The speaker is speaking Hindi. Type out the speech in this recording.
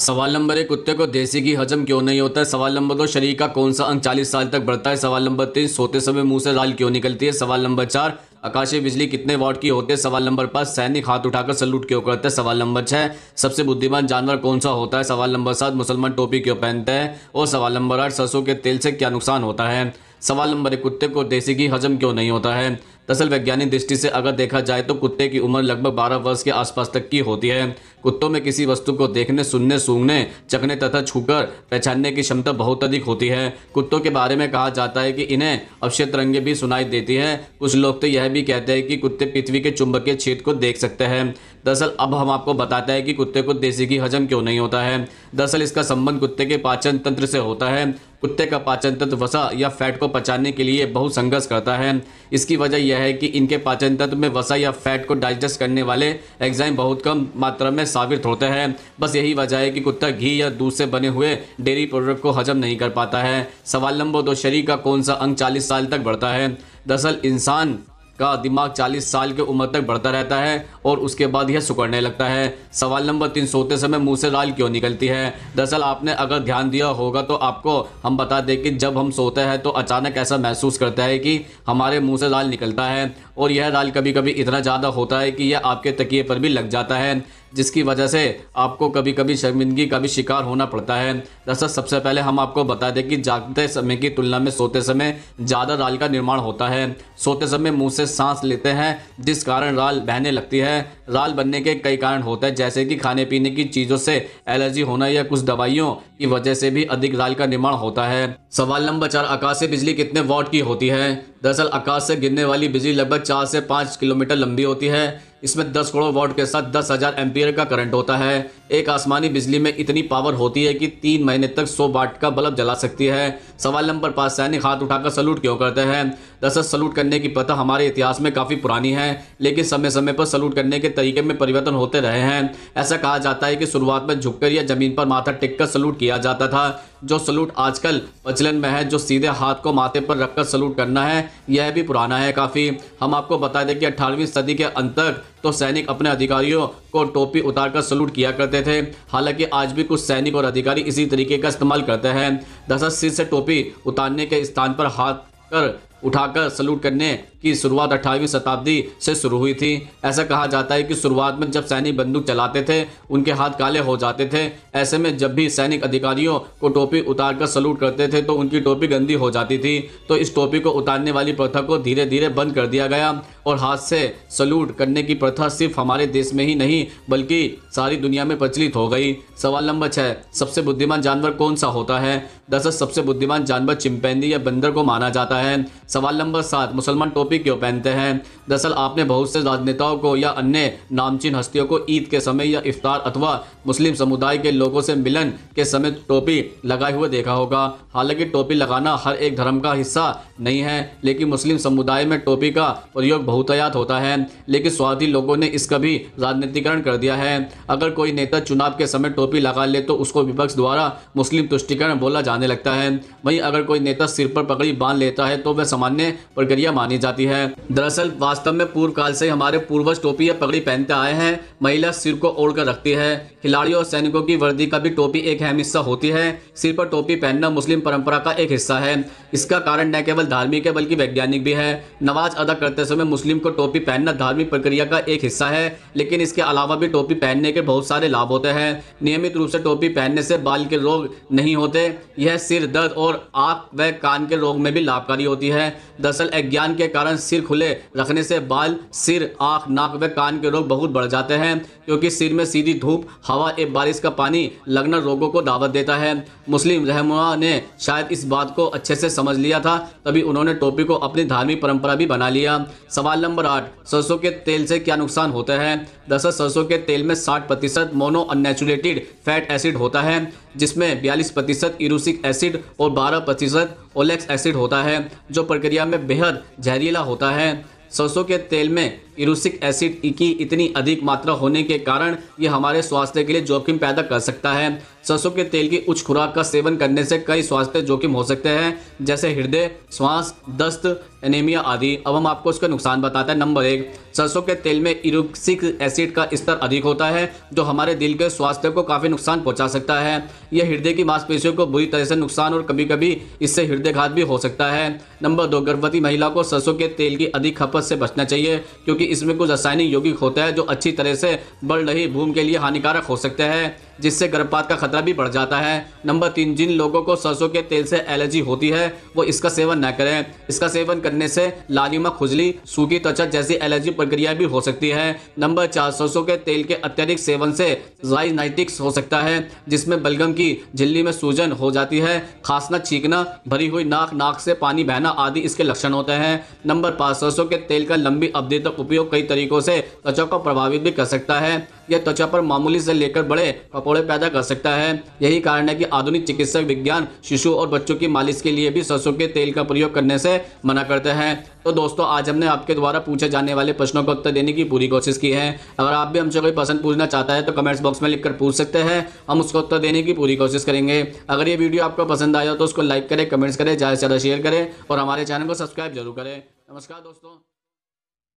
सवाल नंबर 1, कुत्ते को देसी घी हजम क्यों नहीं होता है। सवाल नंबर 2, शरीर का कौन सा अंग 40 साल तक बढ़ता है। सवाल नंबर 3, सोते समय मुंह से राल क्यों निकलती है। सवाल नंबर 4, आकाशीय बिजली कितने वॉट की होती है। सवाल नंबर 5, सैनिक हाथ उठाकर सैल्यूट क्यों करते हैं। सवाल नंबर 6, सबसे बुद्धिमान जानवर कौन सा होता है। सवाल नंबर 7, मुसलमान टोपी क्यों पहनते हैं। और सवाल नंबर 8, सरसों के तेल से क्या नुकसान होता है। सवाल नंबर 1, कुत्ते को देसी घी हजम क्यों नहीं होता है। दरअसल वैज्ञानिक दृष्टि से अगर देखा जाए तो कुत्ते की उम्र लगभग 12 वर्ष के आसपास तक की होती है। कुत्तों में किसी वस्तु को देखने, सुनने, सूंघने, चखने तथा छूकर पहचानने की क्षमता बहुत अधिक होती है। कुत्तों के बारे में कहा जाता है कि इन्हें अवश्य रंगें भी सुनाई देती हैं। कुछ लोग तो यह भी कहते हैं कि कुत्ते पृथ्वी के चुंबकीय क्षेत्र को देख सकते हैं। दरअसल अब हम आपको बताते हैं कि कुत्ते को देसी घी हजम क्यों नहीं होता है। दरअसल इसका संबंध कुत्ते के पाचन तंत्र से होता है। कुत्ते का पाचन तंत्र वसा या फैट को पचाने के लिए बहुत संघर्ष करता है। इसकी वजह यह है कि इनके पाचन तंत्र में वसा या फैट को डाइजेस्ट करने वाले एंजाइम बहुत कम मात्रा में साबित होते हैं। बस यही वजह है कि कुत्ता घी या दूध से बने हुए डेयरी प्रोडक्ट को हजम नहीं कर पाता है। सवाल नंबर 2, शरीर का कौन सा अंग 40 साल तक बढ़ता है। दरअसल इंसान का दिमाग 40 साल की उम्र तक बढ़ता रहता है और उसके बाद यह सिकुड़ने लगता है। सवाल नंबर 3, सोते समय मुंह से राल क्यों निकलती है। दरअसल आपने अगर ध्यान दिया होगा तो आपको हम बता दें कि जब हम सोते हैं तो अचानक ऐसा महसूस करता है कि हमारे मुंह से राल निकलता है और यह राल कभी कभी इतना ज़्यादा होता है कि यह आपके तकिए पर भी लग जाता है, जिसकी वजह से आपको कभी कभी शर्मिंदगी का भी शिकार होना पड़ता है। दरअसल सबसे पहले हम आपको बता दें कि जागते समय की तुलना में सोते समय ज़्यादा राल का निर्माण होता है। सोते समय मुंह से सांस लेते हैं जिस कारण राल बहने लगती है। राल बनने के कई कारण होते हैं, जैसे कि खाने पीने की चीज़ों से एलर्जी होना या कुछ दवाइयों की वजह से भी अधिक राल का निर्माण होता है। सवाल नंबर 4, आकाशीय बिजली कितने वॉट की होती है। दरअसल आकाश से गिरने वाली बिजली लगभग 4 से 5 किलोमीटर लंबी होती है। इसमें 10 करोड़ वॉट के साथ 10,000 एम्पीयर का करंट होता है। एक आसमानी बिजली में इतनी पावर होती है कि 3 महीने तक 100 वाट का बल्ब जला सकती है। सवाल नंबर 5, सैनिक हाथ उठाकर सैल्यूट क्यों करते हैं। दरअसल सैल्यूट करने की प्रथा हमारे इतिहास में काफ़ी पुरानी है, लेकिन समय समय पर सैल्यूट करने के तरीके में परिवर्तन होते रहे हैं। ऐसा कहा जाता है कि शुरुआत में झुककर या जमीन पर माथा टेककर सैल्यूट किया जाता था। जो सैल्यूट आजकल प्रचलन में है, जो सीधे हाथ को माथे पर रखकर सैल्यूट करना है, यह भी पुराना है काफ़ी। हम आपको बता दें कि 18वीं सदी के अंत तक तो सैनिक अपने अधिकारियों को टोपी उतारकर सैल्यूट किया करते थे। हालांकि आज भी कुछ सैनिक और अधिकारी इसी तरीके का इस्तेमाल करते हैं। दरअसल सिर से टोपी उतारने के स्थान पर हाथ कर उठाकर सैल्यूट करने की शुरुआत 18वीं शताब्दी से शुरू हुई थी। ऐसा कहा जाता है कि शुरुआत में जब सैनिक बंदूक चलाते थे उनके हाथ काले हो जाते थे। ऐसे में जब भी सैनिक अधिकारियों को टोपी उतारकर सैल्यूट करते थे तो उनकी टोपी गंदी हो जाती थी। तो इस टोपी को उतारने वाली प्रथा को धीरे धीरे बंद कर दिया गया और हाथ से सैल्यूट करने की प्रथा सिर्फ हमारे देश में ही नहीं बल्कि सारी दुनिया में प्रचलित हो गई। सवाल नंबर 6, सबसे बुद्धिमान जानवर कौन सा होता है। दरअसल सबसे बुद्धिमान जानवर चिंपैंजी या बंदर को माना जाता है। सवाल नंबर 7, मुसलमान टोपी क्यों पहनते हैं। दरअसल आपने बहुत से राजनेताओं को या अन्य नामचीन हस्तियों को ईद के समय या इफ्तार अथवा मुस्लिम समुदाय के लोगों से मिलन के समय टोपी लगाए हुए देखा होगा। हालांकि टोपी लगाना हर एक धर्म का हिस्सा नहीं है, लेकिन मुस्लिम समुदाय में टोपी का प्रयोग बहुतायत होता है। लेकिन स्वार्थी लोगों ने इसका भी राजनीतिकरण कर दिया है। अगर कोई नेता चुनाव के समय टोपी लगा ले तो उसको विपक्ष द्वारा मुस्लिम तुष्टीकरण बोला जाने लगता है। वहीं अगर कोई नेता सिर पर पगड़ी बांध लेता है तो वह सामान्य प्रक्रिया मानी जाती है। दरअसल वास्तव में पूर्व काल से हमारे पूर्वज टोपी या पगड़ी पहनते आए हैं। महिला सिर को ओढ़कर रखती है। खिलाड़ियों और सैनिकों की वर्दी का भी टोपी एक अहम हिस्सा होती है। सिर पर टोपी पहनना मुस्लिम परंपरा का एक हिस्सा है। इसका कारण न केवल धार्मिक है बल्कि वैज्ञानिक भी है। नमाज अदा करते समय मुस्लिम को टोपी पहनना धार्मिक प्रक्रिया का एक हिस्सा है, लेकिन इसके अलावा भी टोपी पहनने के बहुत सारे लाभ होते हैं। नियमित रूप से टोपी पहनने से बाल के रोग नहीं होते। यह सिर दर्द और आंख व कान के रोग में भी लाभकारी होती है। दरअसल अज्ञान के कारण सिर खुले रखने से बाल, सिर, आंख, नाक व कान के रोग बहुत बढ़ जाते हैं, क्योंकि सिर में सीधी धूप, हवा एवं बारिश का पानी लगना रोगों को दावत देता है। मुस्लिम रहनुमा ने शायद इस बात को अच्छे से समझ लिया था, तभी उन्होंने टोपी को अपनी धार्मिक परंपरा भी बना लिया। सवाल नंबर 8, सरसों के तेल से क्या नुकसान होता है। दरअसल सरसों के तेल में 60% मोनो अननेचुरेटेड फैट एसिड होता है, जिसमें 42% इरूसिक एसिड और 12% ओलेक्स एसिड होता है, जो प्रक्रिया में बेहद जहरीला होता है। सरसों के तेल में इरुसिक एसिड की इतनी अधिक मात्रा होने के कारण ये हमारे स्वास्थ्य के लिए जोखिम पैदा कर सकता है। सरसों के तेल की उच्च खुराक का सेवन करने से कई स्वास्थ्य जोखिम हो सकते हैं, जैसे हृदय, श्वास, दस्त, एनीमिया आदि। अब हम आपको उसके नुकसान बताते हैं। नंबर 1, सरसों के तेल में इरुसिक एसिड का स्तर अधिक होता है, जो हमारे दिल के स्वास्थ्य को काफी नुकसान पहुंचा सकता है। यह हृदय की मांसपेशियों को बुरी तरह से नुकसान और कभी कभी इससे हृदयघात भी हो सकता है। नंबर 2, गर्भवती महिला को सरसों के तेल की अधिक खपत से बचना चाहिए, क्योंकि इसमें कुछ रासायनिक यौगिक होता है जो अच्छी तरह से बढ़ रही भूमि के लिए हानिकारक हो सकते हैं, जिससे गर्भपात का खतरा भी बढ़ जाता है। नंबर 3, जिन लोगों को सरसों के तेल से एलर्जी होती है वो इसका सेवन न करें। इसका सेवन करने से लालिमा, खुजली, सूखी त्वचा जैसी एलर्जी प्रक्रिया भी हो सकती है। नंबर 4, सरसों के तेल के अत्यधिक सेवन से राइनाइटिस हो सकता है, जिसमें बलगम की झिल्ली में सूजन हो जाती है। खांसना, छींकना, भरी हुई नाक से पानी बहना आदि इसके लक्षण होते हैं। नंबर 5, सरसों के तेल का लंबी अवधि तक उपयोग कई तरीकों से त्वचा को प्रभावित भी कर सकता है। यह त्वचा पर मामूली से लेकर बड़े पकोड़े पैदा कर सकता है। यही कारण है कि आधुनिक चिकित्सक विज्ञान शिशु और बच्चों की मालिश के लिए भी सरसों के तेल का प्रयोग करने से मना करते हैं। तो दोस्तों, आज हमने आपके द्वारा पूछे जाने वाले प्रश्नों का उत्तर देने की पूरी कोशिश की है। अगर आप भी हमसे कोई प्रश्न पूछना चाहता है तो कमेंट्स बॉक्स में लिखकर पूछ सकते हैं, हम उसका उत्तर देने की पूरी कोशिश करेंगे। अगर ये वीडियो आपको पसंद आया तो उसको लाइक करें, कमेंट्स करें, ज़्यादा से ज़्यादा शेयर करें और हमारे चैनल को सब्सक्राइब जरूर करें। नमस्कार दोस्तों।